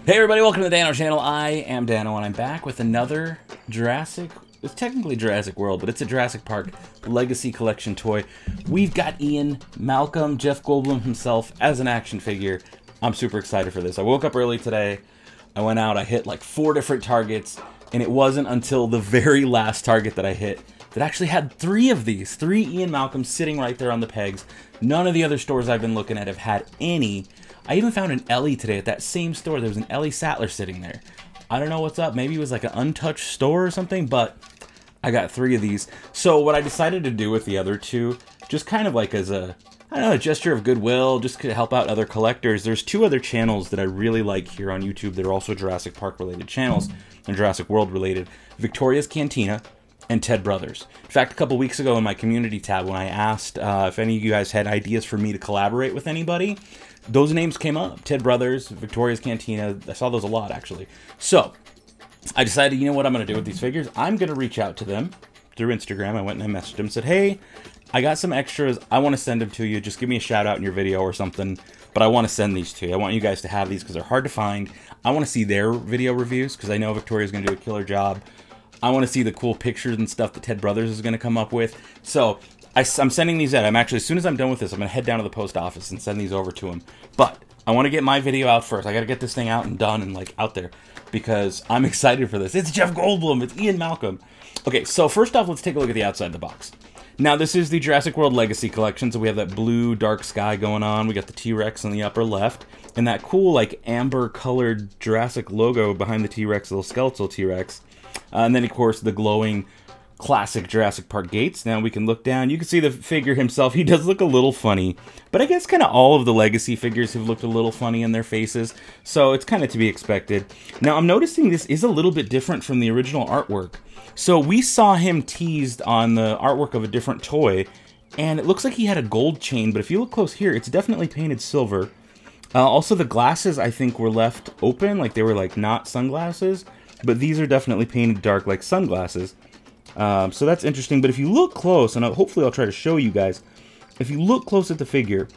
Hey everybody, welcome to the Dano channel. I am Dano and I'm back with another it's technically Jurassic World, but it's a Jurassic Park Legacy Collection toy. We've got Ian Malcolm, Jeff Goldblum himself, as an action figure. I'm super excited for this. I woke up early today, I went out, I hit like 4 different targets, and it wasn't until the very last target that I hit that actually had 3 of these. 3 Ian Malcolms sitting right there on the pegs. None of the other stores I've been looking at have had any. I even found an Ellie today at that same store. There was an Ellie Sattler sitting there. I don't know what's up. Maybe it was like an untouched store or something, but I got 3 of these. So what I decided to do with the other 2, just kind of like as a, I don't know, a gesture of goodwill, just to help out other collectors. There's 2 other channels that I really like here on YouTube that are also Jurassic Park related channels and Jurassic World related. Victoria's Cantina and Ted Brothers. In fact, a couple weeks ago in my community tab, when I asked if any of you guys had ideas for me to collaborate with anybody, those names came up. Ted Brothers, Victoria's Cantina. I saw those a lot, actually. So I decided, you know what I'm going to do with these figures? I'm going to reach out to them through Instagram. I went and I messaged them and said, hey, I got some extras. I want to send them to you. Just give me a shout out in your video or something. But I want to send these to you. I want you guys to have these because they're hard to find. I want to see their video reviews because I know Victoria's going to do a killer job. I want to see the cool pictures and stuff that Ted Brothers is going to come up with. So I'm sending these out. I'm actually, as soon as I'm done with this, I'm going to head down to the post office and send these over to him. But I want to get my video out first. I got to get this thing out and done and like out there because I'm excited for this. It's Jeff Goldblum. It's Ian Malcolm. Okay, so first off, let's take a look at the outside of the box. Now, this is the Jurassic World Legacy Collection, so we have that blue dark sky going on. We got the T-Rex on the upper left, and that cool, like, amber-colored Jurassic logo behind the T-Rex, little skeletal T-Rex. And then, of course, the glowing classic Jurassic Park gates. Now we can look down. You can see the figure himself. He does look a little funny, but I guess kind of all of the Legacy figures have looked a little funny in their faces, so it's kind of to be expected. Now, I'm noticing this is a little bit different from the original artwork. So we saw him teased on the artwork of a different toy, and it looks like he had a gold chain, but if you look close here, it's definitely painted silver. Also, the glasses, I think, were left open, like they were like not sunglasses, but these are definitely painted dark like sunglasses. So that's interesting, but if you look close, and hopefully I'll try to show you guys, if you look close at the figure,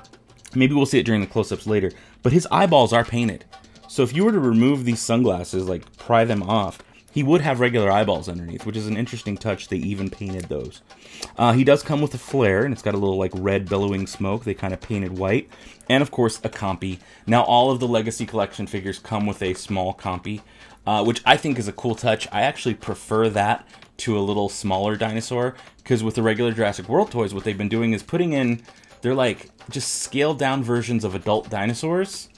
maybe we'll see it during the close-ups later, but his eyeballs are painted. So if you were to remove these sunglasses, like pry them off, he would have regular eyeballs underneath, which is an interesting touch. They even painted those. He does come with a flare, and it's got a little like red billowing smoke. They kind of painted white. And of course, a compy. Now, all of the Legacy Collection figures come with a small compy, which I think is a cool touch. I actually prefer that to a little smaller dinosaur, because with the regular Jurassic World toys, what they've been doing is putting in, they're like just scaled down versions of adult dinosaurs.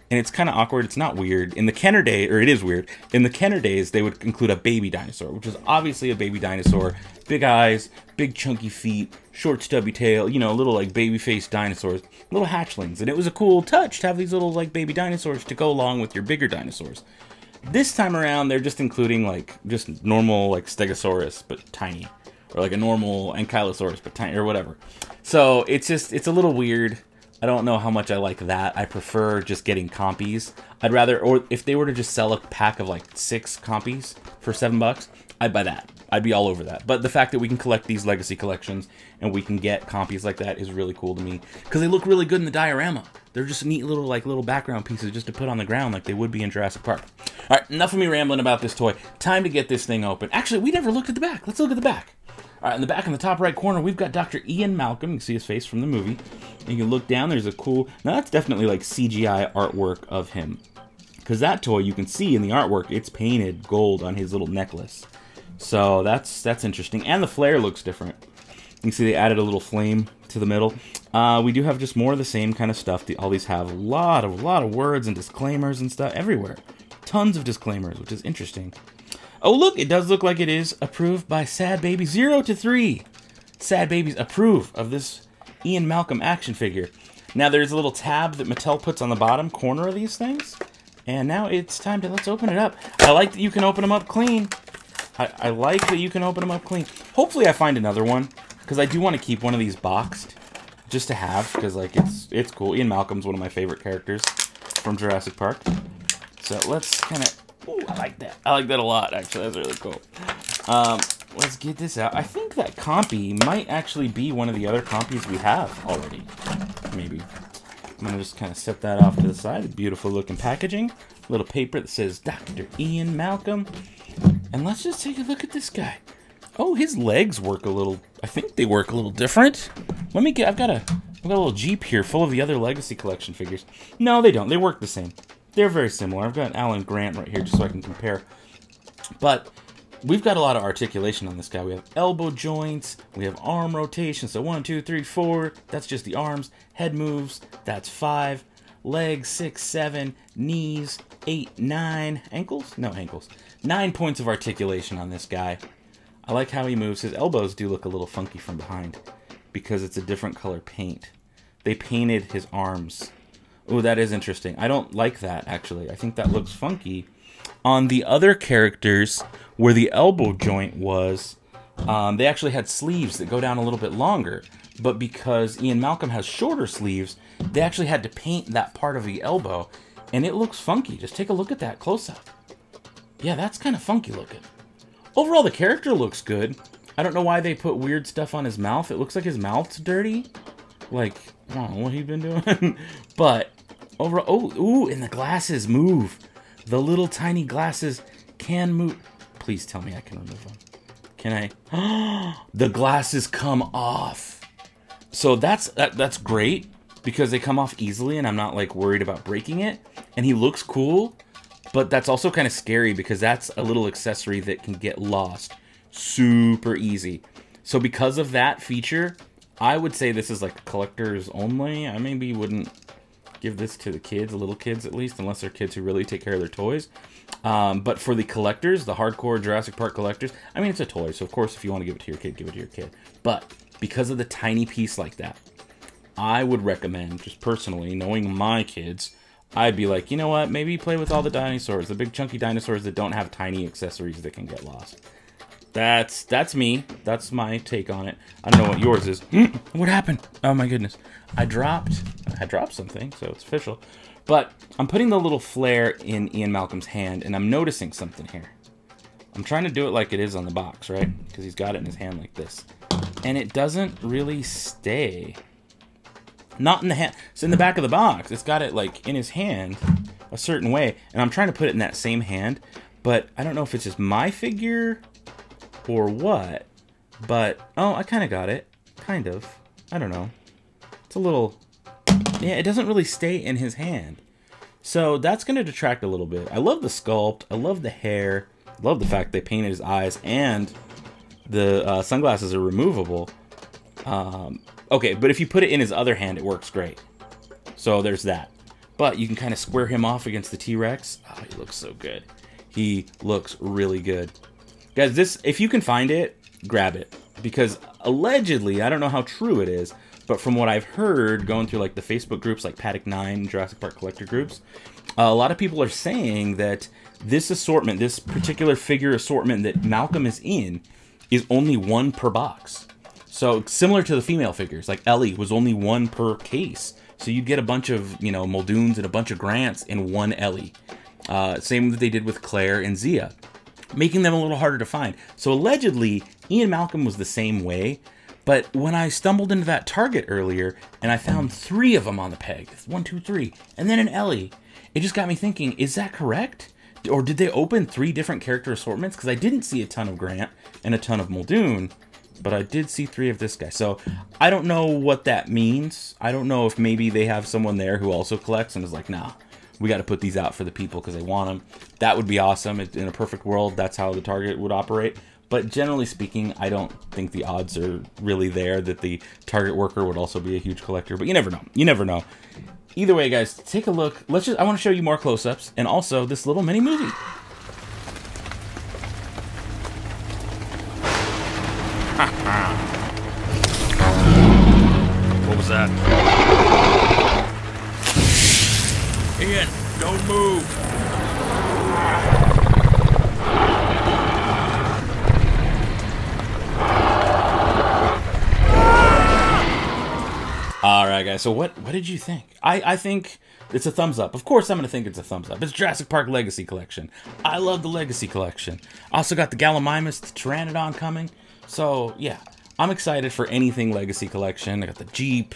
And it's kind of awkward. It's not weird. In the Kenner day, or it is weird, in the Kenner days, they would include a baby dinosaur, which is obviously a baby dinosaur. Big eyes, big chunky feet, short stubby tail, you know, little like baby-faced dinosaurs, little hatchlings. And it was a cool touch to have these little like baby dinosaurs to go along with your bigger dinosaurs. This time around, they're just including like just normal like Stegosaurus, but tiny. Or like a normal Ankylosaurus, but tiny, or whatever. So it's a little weird. I don't know how much I like that. I prefer just getting compies. I'd rather, or if they were to just sell a pack of like 6 compies for $7, I'd buy that. I'd be all over that. But the fact that we can collect these Legacy Collections and we can get compies like that is really cool to me, because they look really good in the diorama. They're just neat little background pieces just to put on the ground like they would be in Jurassic Park. All right, enough of me rambling about this toy. Time to get this thing open. Actually, we never looked at the back. Let's look at the back. All right, in the back in the top right corner, we've got Dr. Ian Malcolm. You can see his face from the movie. And you can look down, there's a cool, now that's definitely like CGI artwork of him. Because that toy, you can see in the artwork, it's painted gold on his little necklace. So that's interesting. And the flare looks different. You can see they added a little flame to the middle. We do have just more of the same kind of stuff. All these have a lot of words and disclaimers and stuff everywhere. Tons of disclaimers, which is interesting. Oh, look, it does look like it is approved by Sad Baby 0 to 3. Sad Babies approve of this Ian Malcolm action figure. Now, there's a little tab that Mattel puts on the bottom corner of these things. And now it's time to, let's open it up. I like that you can open them up clean. I like that you can open them up clean. Hopefully I find another one, because I do want to keep one of these boxed just to have, because like it's cool. Ian Malcolm's one of my favorite characters from Jurassic Park. So let's kind of, ooh, I like that. I like that a lot, actually. That's really cool. Let's get this out. I think that compy might actually be one of the other compies we have already. Maybe. I'm going to just kind of set that off to the side. Beautiful looking packaging. Little paper that says Dr. Ian Malcolm. And let's just take a look at this guy. Oh, his legs work a little, I think they work a little different. Let me get, I've got a little Jeep here full of the other Legacy Collection figures. No, they don't. They work the same. They're very similar. I've got Alan Grant right here just so I can compare. But we've got a lot of articulation on this guy. We have elbow joints. We have arm rotation. So 1, 2, 3, 4. That's just the arms. Head moves. That's 5. Legs, 6, 7. Knees, 8, 9. Ankles? No, ankles. 9 points of articulation on this guy. I like how he moves. His elbows do look a little funky from behind because it's a different color paint. They painted his arms. Oh, that is interesting. I don't like that, actually. I think that looks funky. On the other characters, where the elbow joint was, they actually had sleeves that go down a little bit longer. But because Ian Malcolm has shorter sleeves, they actually had to paint that part of the elbow. And it looks funky. Just take a look at that close-up. Yeah, that's kind of funky looking. Overall, the character looks good. I don't know why they put weird stuff on his mouth. It looks like his mouth's dirty. Like, I don't know what he's been doing. But, overall, oh, ooh, and the glasses move. The little tiny glasses can move. Please tell me I can remove them. Can I? The glasses come off. So that's great because they come off easily and I'm not like worried about breaking it. And he looks cool, but that's also kind of scary because that's a little accessory that can get lost super easy. So because of that feature, I would say this is like collectors only. I maybe wouldn't give this to the kids, the little kids at least, unless they're kids who really take care of their toys. But for the collectors, the hardcore Jurassic Park collectors, I mean, it's a toy, so of course if you want to give it to your kid, give it to your kid. But because of the tiny piece like that, I would recommend, just personally, knowing my kids, I'd be like, you know what, maybe play with all the dinosaurs, the big chunky dinosaurs that don't have tiny accessories that can get lost. That's me. That's my take on it. I don't know what yours is. What happened? Oh my goodness. I dropped something, so it's official. But I'm putting the little flare in Ian Malcolm's hand, and I'm noticing something here. I'm trying to do it like it is on the box, right? Because he's got it in his hand like this. And it doesn't really stay. Not in the hand. It's in the back of the box. It's got it like in his hand a certain way. And I'm trying to put it in that same hand. But I don't know if it's just my figure or what. But, oh, I kind of got it. Kind of. I don't know. It's a little... Yeah, it doesn't really stay in his hand. So that's going to detract a little bit. I love the sculpt. I love the hair. I love the fact they painted his eyes. And the sunglasses are removable. Okay, but if you put it in his other hand, it works great. So there's that. But you can kind of square him off against the T-Rex. Oh, he looks so good. He looks really good. Guys, this, if you can find it, grab it. Because allegedly, I don't know how true it is, but from what I've heard, going through like the Facebook groups like Paddock 9, Jurassic Park Collector groups, a lot of people are saying that this assortment, this particular figure assortment that Malcolm is in, is only one per box. So similar to the female figures, like Ellie was only one per case. So you'd get a bunch of, you know, Muldoons and a bunch of Grants in one Ellie. Same that they did with Claire and Zia, making them a little harder to find. So allegedly, Ian Malcolm was the same way. But when I stumbled into that Target earlier and I found 3 of them on the peg, 1, 2, 3, and then an Ellie, it just got me thinking, is that correct? Or did they open 3 different character assortments? Because I didn't see a ton of Grant and a ton of Muldoon, but I did see 3 of this guy. So I don't know what that means. I don't know if maybe they have someone there who also collects and is like, nah, we got to put these out for the people because they want them. That would be awesome. In a perfect world, that's how the Target would operate. But generally speaking, I don't think the odds are really there that the Target worker would also be a huge collector. But you never know. You never know. Either way, guys, take a look. I want to show you more close-ups and also this little mini movie. What was that? Ian, don't move. Alright guys, so what did you think? I think it's a thumbs up. Of course I'm going to think it's a thumbs up. It's Jurassic Park Legacy Collection. I love the Legacy Collection. Also got the Gallimimus, the Pteranodon coming. So yeah, I'm excited for anything Legacy Collection. I got the Jeep,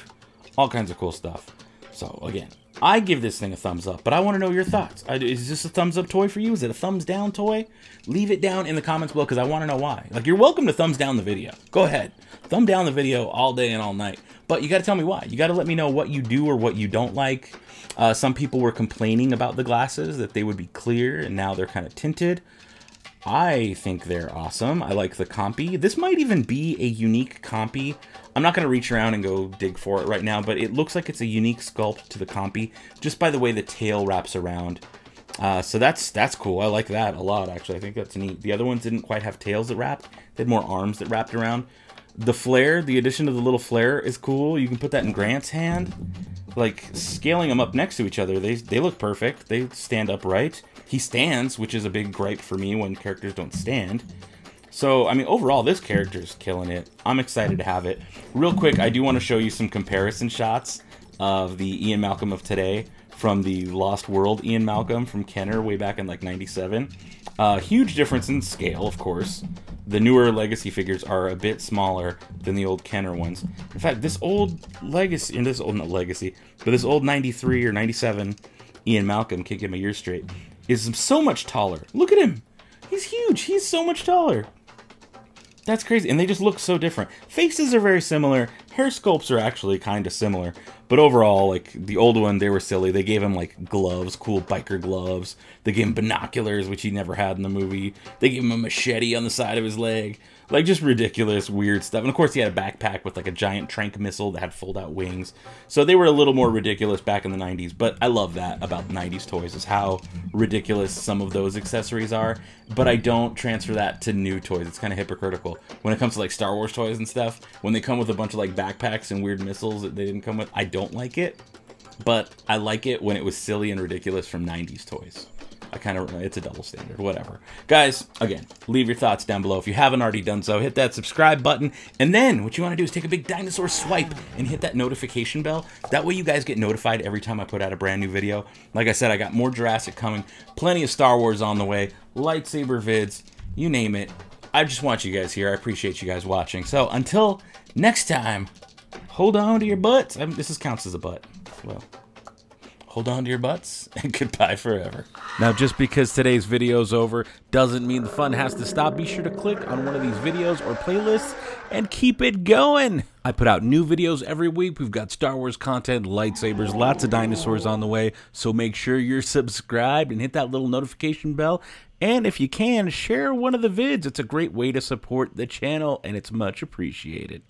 all kinds of cool stuff. So again, I give this thing a thumbs up, but I want to know your thoughts. Is this a thumbs up toy for you? Is it a thumbs down toy? Leave it down in the comments below because I want to know why. Like, you're welcome to thumbs down the video. Go ahead. Thumb down the video all day and all night. But you got to tell me why. You got to let me know what you do or what you don't like. Some people were complaining about the glasses, that they would be clear, and now they're kind of tinted. I think they're awesome. I like the compy. This might even be a unique compy. I'm not going to reach around and go dig for it right now, but it looks like it's a unique sculpt to the compy, just by the way the tail wraps around. So that's cool. I like that a lot, actually. I think that's neat. The other ones didn't quite have tails that wrapped. They had more arms that wrapped around. The flare, the addition of the little flare is cool. You can put that in Grant's hand. Like, scaling them up next to each other, they look perfect. They stand upright. He stands, which is a big gripe for me when characters don't stand. So, I mean, overall, this character's killing it. I'm excited to have it. Real quick, I do want to show you some comparison shots of the Ian Malcolm of today from the Lost World Ian Malcolm from Kenner way back in, like, 97. Huge difference in scale, of course. The newer Legacy figures are a bit smaller than the old Kenner ones. In fact, this old Legacy, and this old, not Legacy, but this old 93 or 97 Ian Malcolm, can't get my years straight, is so much taller. Look at him. He's huge. He's so much taller. That's crazy. And they just look so different. Faces are very similar. Hair sculpts are actually kind of similar. But overall, like, the old one, they were silly. They gave him, like, gloves, cool biker gloves. They gave him binoculars, which he never had in the movie. They gave him a machete on the side of his leg. Like, just ridiculous, weird stuff. And, of course, he had a backpack with, like, a giant trank missile that had fold-out wings. So they were a little more ridiculous back in the 90s. But I love that about 90s toys, is how ridiculous some of those accessories are. But I don't transfer that to new toys. It's kind of hypocritical. When it comes to, like, Star Wars toys and stuff, when they come with a bunch of, like, backpacks and weird missiles that they didn't come with, I don't like it. But I like it when it was silly and ridiculous from 90s toys. It's a double standard, whatever. Guys, again, leave your thoughts down below. If you haven't already done so, hit that subscribe button. And then what you want to do is take a big dinosaur swipe and hit that notification bell. That way you guys get notified every time I put out a brand new video. Like I said, I got more Jurassic coming, plenty of Star Wars on the way, lightsaber vids, you name it. I just want you guys here. I appreciate you guys watching. So until next time, hold on to your butts. This counts as a butt. Well, hold on to your butts, and goodbye forever. Now, just because today's video's over doesn't mean the fun has to stop. Be sure to click on one of these videos or playlists and keep it going. I put out new videos every week. We've got Star Wars content, lightsabers, lots of dinosaurs on the way. So make sure you're subscribed and hit that little notification bell. And if you can, share one of the vids. It's a great way to support the channel, and it's much appreciated.